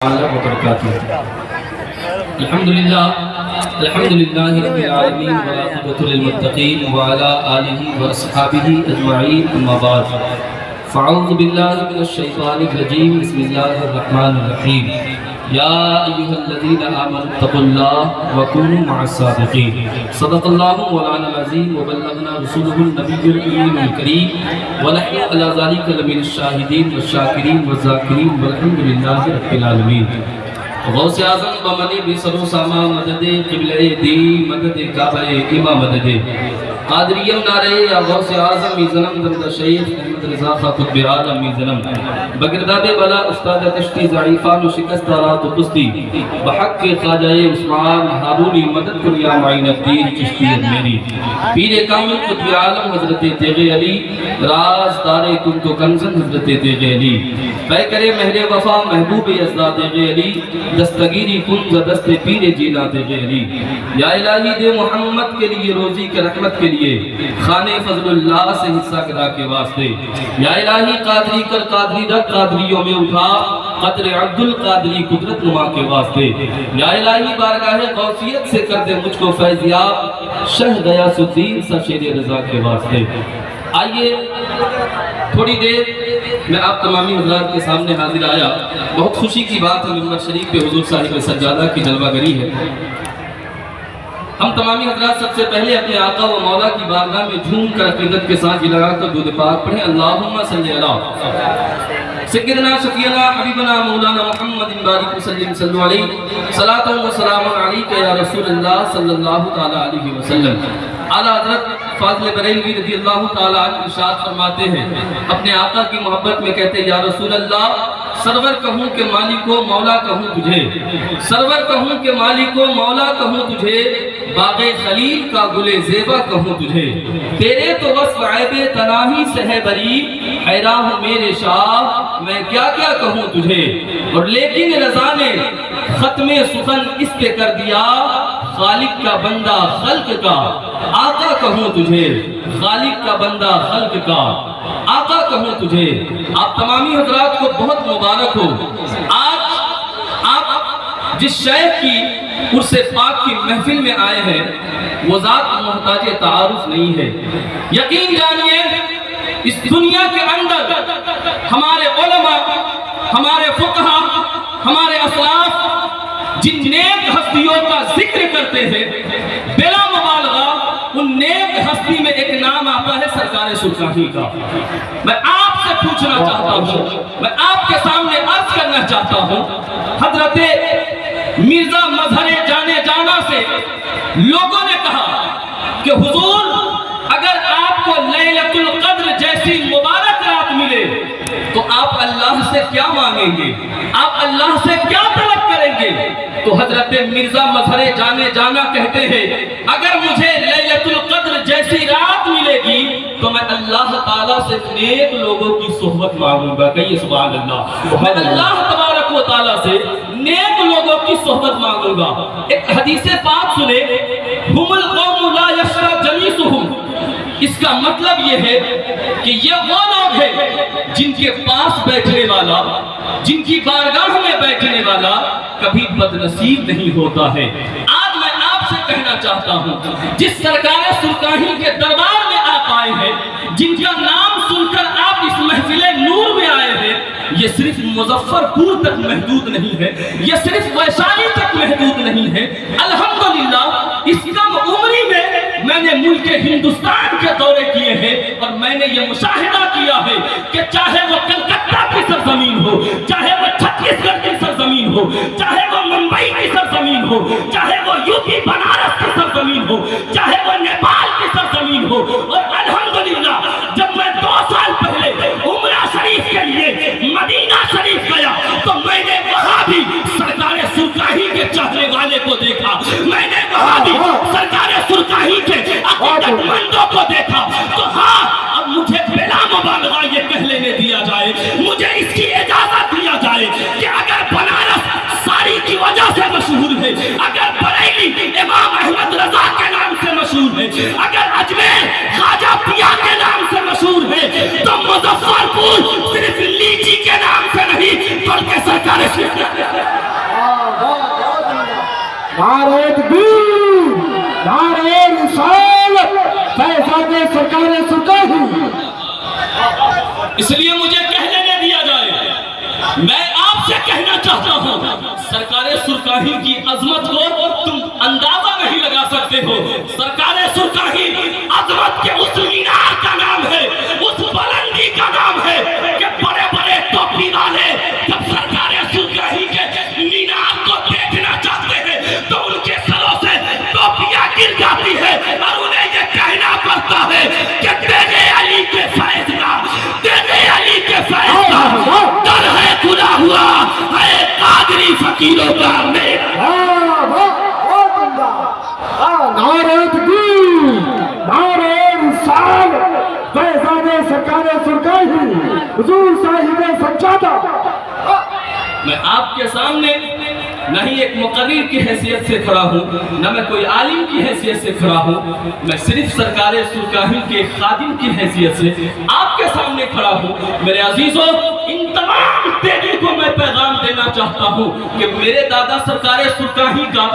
وبرکاتہ الحمدللہ رب العالمین والعاقبۃ للمتقین وعلی آلہ واصحابہ اجمعین اما بعد فاعوذ باللہ من الشیطان الرجیم بسم اللہ الرحمن الرحیم یا ایہا الذین آمنوا اتقوا اللہ وکونوا مع الصادقین صدق اللہ مولانا العظیم وبلغنا رسولہ النبی الامین الکریم ونحن علی ذلک لمن الشاہدین والشاکرین والذاکرین والحمدللہ رب العالمین غوث اعظم بمنی بھی سرو ساما مدد قبلہ دی مدد کعبہ امام مدد قادریم نارے یا غوث اعظم می ظلم درد شیخ احمد رضا خاطب عالم می ظلم بگرداد بلا استاد کشتی ضعیفان و شکست رات و پستی بحق خواجہ عثمان ہارونی مدد کریا معین الدین چشتی میری پیر کامل قطب عالم حضرت تیغ علی راز دار کن تو کنزن حضرت تیغ علی پے کرے مہر وفا محبوب ازداد تیغ علی دستگیری کن ز دست پیر جینا تیغ علی یا الہی دے محمد کے لیے روزی کے رحمت کے لیے خانے فضل اللہ سے حصہ کرا کے واسطے یا الہی قادری کر قادری رکھ قادریوں میں اٹھا قدر عبد القادری قدرت نما کے واسطے یا الہی بارگاہ غوثیت سے کر دے مجھ کو فیضیاب شہ غیاث الدین سا شیر رضا کے واسطے آئیے تھوڑی دیر میں آپ تمامی حضرات کے سامنے حاضر آیا بہت خوشی کی بات ہے ممبر شریف پہ حضور صاحب سجادہ کی جلوہ گری ہے ہم تمامی حضرات سب سے پہلے اپنے آقا و مولا کی بارگاہ میں جھوم کر عقیدت کے ساتھ جی لگا کر درود پاک پڑھیں اللہم صلی اللہ سیدنا شفیعنا حبیبنا مولانا محمد بارک وسلم صلی علیہ صلاۃ و سلام علیکہ یا رسول اللہ صلی اللہ تعالی علیہ وسلم اعلیٰ حضرت فاضل بریلوی رضی اللہ تعالیٰ عنہ ارشاد فرماتے ہیں اپنے آقا کی محبت میں کہتے ہیں یا رسول اللہ سرور کہوں کہ مالک و مولا کہوں تجھے سرور کہوں کہ مالک و مولا کہوں تجھے باغ خلیل کا گل زیبا کہوں تجھے تیرے تو وصف عیب تناہی سے ہے بری حیران ہوں میرے شاہ میں کیا کیا کہوں تجھے اور لیکن رضا نے ختم سخن اس پہ کر دیا خالق کا بندہ خلق کا آقا کہوں تجھے خالق کا بندہ خلق کا آقا کہوں تجھے آپ تمامی حضرات کو بہت مبارک ہو آج آپ جس شیخ کی عرس پاک کی محفل میں آئے ہیں وہ ذات محتاج تعارف نہیں ہے یقین جانیے اس دنیا کے اندر ہمارے علماء ہمارے فقہاء ہمارے اسلاف جن نیک ہستیوں کا ذکر کرتے ہیں بلا مبالغہ ان نیک ہستی میں ایک نام آتا ہے سرکار سلطانی کا میں آپ سے پوچھنا چاہتا ہوں میں آپ کے سامنے عرض کرنا چاہتا ہوں حضرت مرزا مظہر جانے جانا سے لوگوں نے کہا کہ حضور اگر آپ کو لیلۃ القدر جیسی مبارک رات ملے تو آپ اللہ سے کیا مانگیں گے آپ اللہ سے کیا طلب کریں گے تو حضرت مرزا مظہر جانے جانا کہتے ہیں اگر مجھے لیلۃ القدر جیسی رات ملے گی تو میں اللہ تعالیٰ سے نیک لوگوں کی صحبت مانگوں گا کہیے سبحان اللہ میں اللہ تبارک و تعالیٰ سے نیک لوگوں کی صحبت مانگوں گا ایک حدیث پاک سنے ہم القوم لا یشرا جلیسہم اس کا مطلب یہ ہے کہ یہ وہ لوگ ہیں جن کے پاس بیٹھنے والا جن کی بارگاہ میں بیٹھنے والا کبھی بدنصیب نہیں ہوتا ہے آج میں آپ سے کہنا چاہتا ہوں جس سرکار سلطانی کے دربار میں آپ آئے ہیں جن کا نام سن کر آپ اس محفل نور میں آئے ہیں یہ صرف مظفر پور تک محدود نہیں ہے یہ صرف ویشالی تک محدود نہیں ہے الحمدللہ اس کم عمری میں نے ملک ہندوستان کے دورے کیے ہیں اور میں نے یہ مشاہدہ کیا ہے کہ چاہے وہ کلکتہ کی سرزمین ہو چاہے وہ چھتیس گڑھ کی سرزمین ہو چاہے وہ ممبئی کی سرزمین ہو چاہے وہ یو پی بنارس کی سرزمین ہو چاہے وہ نیپال کی سرزمین ہو اور الحمدللہ جب میں 2 سال پہلے عمرہ شریف کے لیے مدینہ شریف گیا تو میں نے وہاں بھی سرکار سرکاہی کے چاہنے والے کو دیکھا میں نے وہاں بھی سرکار سرکاہی کے عقیدت مندوں کو دیکھا تو ہاں اب مجھے بلا مبالغہ یہ کہہ لینے دیا جائے مجھے اس کی اجازت دیا جائے کہ اگر بنارس ساری کی وجہ سے مشہور ہے اگر بریلی امام احمد رضا کے نام سے مشہور ہے اگر اجمیر خواجہ پیا کے نام سے مشہور ہے تو مظفر پور صرف لیچی کے نام سے نہیں بلکہ سرکار نعرہ تکبیر، نعرہ رسالت، فیضان سرکار سرکاہی۔ اس لیے مجھے کہہ لینے دیا جائے، میں آپ سے کہنا چاہتا ہوں سرکار سرکاہی کی عظمت کو تم اندازہ نہیں لگا سکتے ہو۔ سرکار سرکاہی عظمت کے اس مینار کا نام ہے، اس بلندی کا نام ہے کہ بڑے بڑے ٹوپی والے جب سرکار سرکاہی کے مینار کو دیکھنا چاہتے ہیں تو ان کے سروں سے ٹوپیاں گر جاتی ہے اور انہیں یہ کہنا پڑتا ہے کہ تیرے علی کے فیض کا، تیرے علی کے فیض کا در ہے کھلا ہوا ہے قادری فقیروں کا میرا۔ نعرہ تکبیر، نعرہ رسالت، فیضان سرکار سرکاہی، حضور صاحب سجادہ۔ میں آپ کے سامنے نہ ہی ایک مقرر کی حیثیت سے کھڑا ہوں، نہ میں کوئی عالم کی حیثیت سے کھڑا ہوں، میں صرف سرکار سرکاہی کے خادم کی حیثیت سے آپ کے سامنے کھڑا ہوں۔ میرے عزیزوں، ان تمام تیغی کو میں پیغام دینا چاہتا ہوں کہ میرے دادا سرکار سرکاہی کا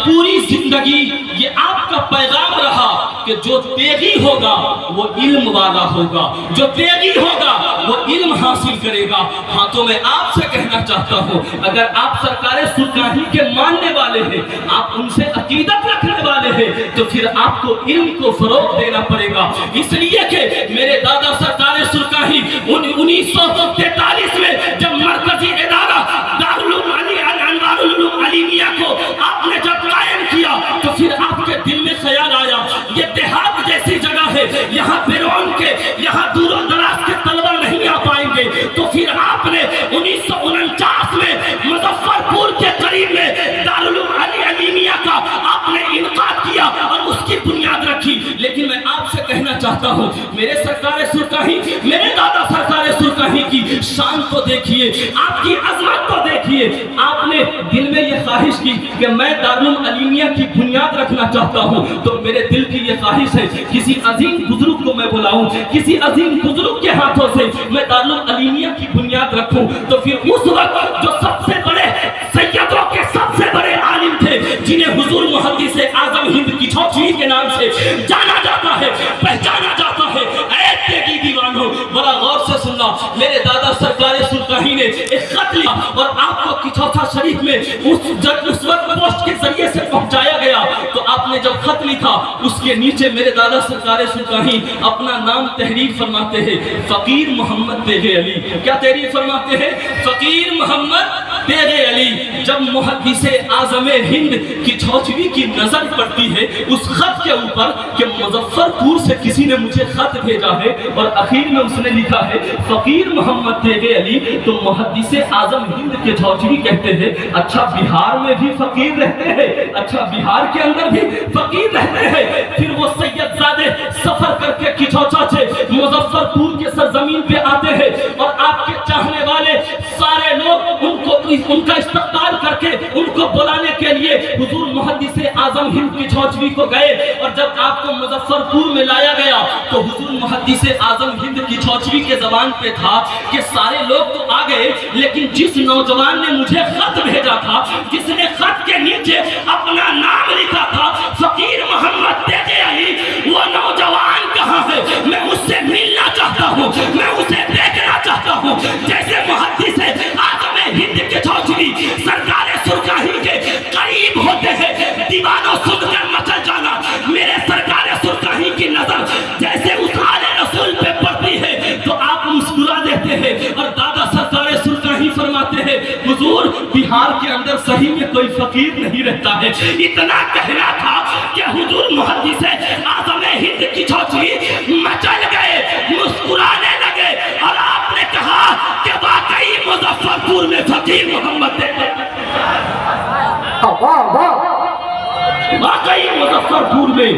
پوری زندگی یہ آپ کا پیغام رہا کہ جو تیغی ہوگا وہ علم والا ہوگا، جو تیغی ہوگا وہ علم حاصل کرے گا۔ ہاں تو میں آپ سے کہنا چاہتا ہوں، اگر آپ سرکار سرکاہی کے ماننے والے ہیں، آپ ان سے عقیدت رکھنے والے ہیں، تو پھر آپ کو علم کو فروغ دینا پڑے گا۔ اس لیے کہ میرے دادا سرکار سرکاہی 1943 میں جب مرکزی ادارہ دارالعلوم انوار العلوم علیمیہ کو آپ نے جب قائم کیا تو پھر آپ کے دل میں خیال آیا یہ دیہات جیسی جگہ ہے، یہاں بیرون کے، یہاں دور و دراز کے طلبہ نہیں آ پائیں گے، تو پھر آپ نے 1949 میں مظفر پور کے قریب میں دارالعلوم علیمیہ کا آپ نے انعقاد کیا اور اس کی بنیاد رکھی۔ لیکن میں آپ سے کہنا چاہتا ہوں، میرے سرکار سرکاہی، میرے دادا سرکار سرکاہی کی شان کو دیکھیے، آپ کی عظمت کو دیکھیے۔ آپ نے دل میں یہ خواہش کی کہ میں دارالعلوم علیمیہ کی بنیاد رکھنا چاہتا ہوں، تو میرے دل کی یہ خواہش ہے کسی عظیم بزرگ کو میں بلاؤں، کسی عظیم بزرگ کے ہاتھوں سے میں دارالعلوم علیمیہ کی بنیاد رکھوں۔ تو پھر اس وقت جو سب سے بڑے سیدوں کے سب سے بڑے عالم تھے، جنہیں حضور محدث اعظم ہند کی چھوچھی کے نام سے جانا جاتا ہے، پہچانا جاتا ہے، اے تیغی دیوانوں بڑا غور سے سننا، میرے دادا سرکار سرکاہی نے ایک خط لیا اور آپ کو کچھوتھا شریف میں اس وقت پوسٹ کے ذریعے سے پہنچایا گیا۔ تو آپ نے جب خط لکھا اس کے نیچے میرے دادا سرکار سرکاہی اپنا نام تحریر فرماتے ہیں، فقیر محمد تیغ علی۔ کیا تحریر فرماتے ہیں؟ فقیر محمد تیغ علی۔ جب محدث اعظم ہند کی چھوچوی کی نظر پڑتی ہے اس خط کے اوپر کہ مظفر پور سے کسی نے مجھے خط بھیجا ہے اور اخیر میں اس نے لکھا ہے فقیر محمد تیغ علی، تو محدث اعظم ہند کے چھوچوی کہتے ہیں اچھا بہار میں بھی فقیر رہتے ہیں، اچھا بہار کے اندر بھی فقیر رہتے ہیں۔ پھر وہ سید زادے سفر کر کے کچھوچا سے مظفر پور کے سرزمین پہ آتے ہیں اور آپ کے چاہنے والے سارے لوگ ان کا استقبال کر کے ان کو بلانے کے لیے حضور محدث اعظم ہند کی چھوچوی کو گئے، اور جب آپ کو مظفر پور میں لایا گیا تو حضور محدث اعظم ہند کی چھوچوی کے زبان پہ تھا کہ سارے لوگ تو آ گئے، لیکن جس نوجوان نے مجھے خط بھیجا تھا، جس نے خط کے نیچے اپنا نام لکھا تھا فقیر محمد تیغ علی، وہ نوجوان کہاں ہے؟ میں اس سے ملنا چاہتا ہوں، میں اسے دیکھنا چاہتا ہوں۔ جیسے محدث اعظم ہند کے چھوچوی سرکار سرکاہی کے قریب ہوتے ہیں، دیوانوں سن کر مچل جانا، میرے سرکار سرکاہی کی نظر جیسے اس آل رسول پہ پڑتی ہے تو آپ مسکرا دیتے ہیں، اور دادا سرکار سرکاہی فرماتے ہیں حضور بہار کے اندر صحیح میں کوئی فقیر نہیں رہتا ہے۔ اتنا کہنا تھا کہ حضور محدث اعظم ہند کی چھوچوی مچل گئے، مسکرانے لگے، اور آپ نے کہا کہ واقعی مظفر پور میں فقیر محمد تیغ واقعی مظفر پور میں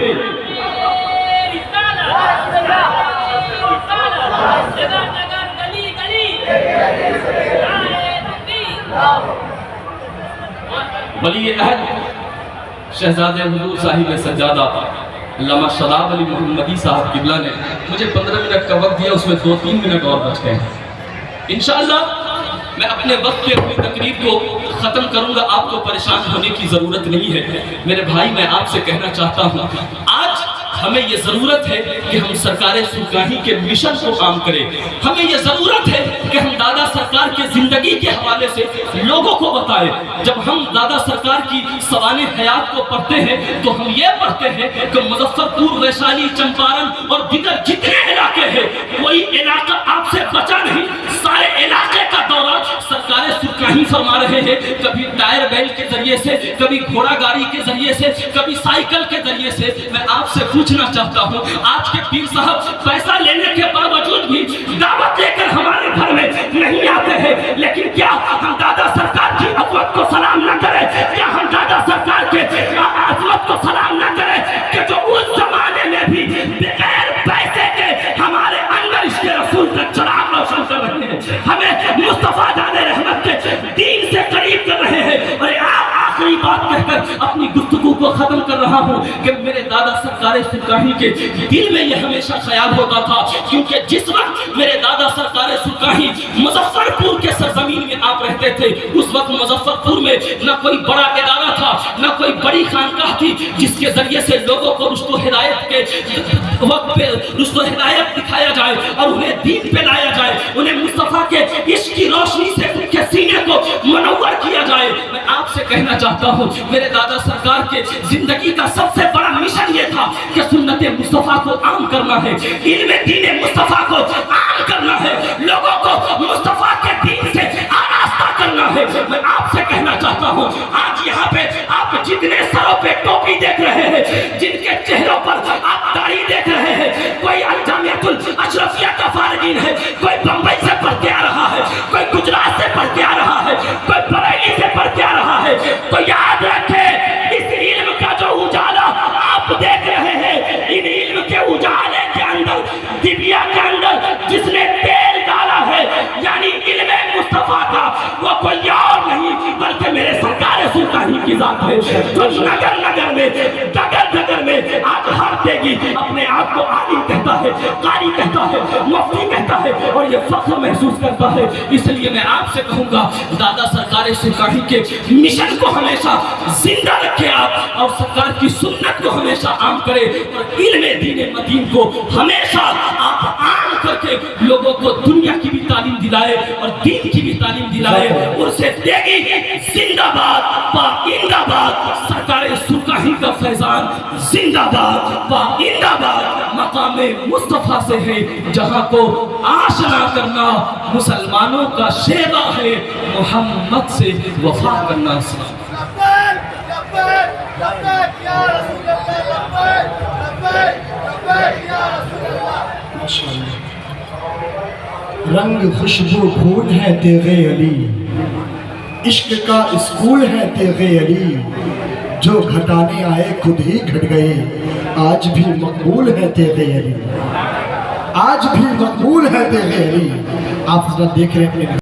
ولی عہد شہزادے حضور صاحب سجادہ علامہ شاداب علی محمدی صاحب قبلہ نے مجھے 15 منٹ کا وقت دیا، اس میں 2-3 منٹ اور بچ گئے ہیں۔ انشاءاللہ میں اپنے وقت پہ اپنی تقریر کو ختم کروں گا، آپ کو پریشان ہونے کی ضرورت نہیں ہے۔ میرے بھائی میں آپ سے کہنا چاہتا ہوں، آج ہمیں یہ ضرورت ہے کہ ہم سرکار سرکاہی کے مشن کو کام کریں۔ ہمیں یہ ضرورت ہے کہ ہم دادا سرکار کے زندگی کے حوالے سے لوگوں کو بتائیں۔ جب ہم دادا سرکار کی سوانح حیات کو پڑھتے ہیں تو ہم یہ پڑھتے ہیں کہ مظفر پور، ویشالی، چمپارن اور دیگر جتنے علاقے ہیں، کوئی علاقہ آپ سے بچا نہیں۔ سارے علاقے کا دورہ سرکار سرکاہی فرما رہے ہیں، کبھی ٹائر بیل کے ذریعے سے، کبھی گھوڑا گاڑی کے ذریعے سے، کبھی سائیکل کے ذریعے سے۔ میں آپ سے پوچھنا چاہتا ہوں، آج کے پیر صاحب پیسہ لینے کے باوجود بھی دعوت لے کر ہمارے گھر میں نہیں آتے ہیں، لیکن کیا ہم دادا سرکار کی عظمت کو سلام نہ کریں؟ کیا ہم دادا سرکار کے عظمت کو سلام نہ کریں کہ جو اس زمانے میں بھی بغیر پیسے کے ہمارے اندر عشق رسول کا چراغ روشن کر رہے ہیں، ہمیں مصطفیٰ جان رحمت کے دین سے قریب کر رہے ہیں۔ اور آخری بات کہہ کر اپنی گفتگو کو ختم کر رہا ہوں کہ میرے دادا سرکار سرکاہی کے دل میں یہ ہمیشہ خیال ہوتا تھا، کیونکہ جس وقت میرے دادا سرکار سرکاہی مظفر پور کے سرزمین میں آپ رہتے تھے، اس وقت مظفر پور میں نہ کوئی بڑا ادارہ تھا، نہ کوئی بڑی خانقاہ تھی جس کے ذریعے سے لوگوں کو رشد و ہدایت کے وقت پہ رشد و ہدایت دکھایا جائے اور انہیں دین پہ لایا جائے، انہیں مصطفیٰ کے عشق کی روشنی سے ان کے سینے کو منور کیا جائے۔ میں آپ سے کہنا چاہتا ہوں، میرے دادا سرکار کے زندگی کا سب سے بڑا مشن یہ تھا کہ سنت مصطفیٰ کو عام کرنا ہے، علم دین مصطفیٰ کو عام کرنا ہے، لوگوں کو مصطفیٰ کے دین سے آراستہ کرنا ہے۔ میں آپ سے کہنا چاہتا ہوں، آج یہاں پہ آپ جتنے سروں پہ ٹوپی دیکھ رہے ہیں، جن کے چہروں پر آپ داڑھی دیکھ رہے ہیں، کوئی الجامعۃ الاشرفیہ کا فارغین ہے، کوئی بمبئی سے پڑھ کے آ رہا ہے، کوئی گجرات سے پڑھ کے آ رہا ہے، کوئی بریلی سے پڑھ کے آ رہا ہے، تو یاد رکھیں اس علم کا جو اجالا آپ دیکھ رہے ہیں، ان علم کے اجالے کے اندر، دبیا کے اندر جس نے تیل ڈالا ہے، یعنی علم مصطفیٰ کا، وہ کوئی اور نہیں بلکہ میرے سرکار سرکاہی کی ذات ہے، جو نگر نگر میں، ڈگر ڈگر میں آج ہر دیگی اپنے آپ کو عالم کہتا ہے، قاری کہتا ہے، مفتی کہتا ہے اور یہ فخر محسوس کرتا ہے۔ اس لیے میں آپ سے کہوں گا، دادا سرکار سرکاہی کے مشن کو ہمیشہ زندہ رکھیں آپ، اور سرکار کی سنت کو ہمیشہ عام کریں، اور علم دین مدین کو ہمیشہ آپ عام کر کے لوگوں کو دنیا کی بھی تعلیم دلائے اور دین کی بھی تعلیم دلائے۔ اور سے دیگی زندہ باد، پائندہ باد، سرکار سرکاہی کا فیضان زندہ باد، پائندہ باد۔ مقام مصطفیٰ سے ہے جہاں کو آشنا کرنا، مسلمانوں کا شیوا ہے محمد سے وفا کرنا۔ رنگ خوشبو پھول ہے تیغ علی، عشق کا اسکول ہے تیغ علی، جو گھٹانے آئے خود ہی گھٹ گئے، آج بھی مقبول ہے تیغ علی، آج بھی مقبول ہے تیغ علی۔ آپ حضرت دیکھ رہے ہیں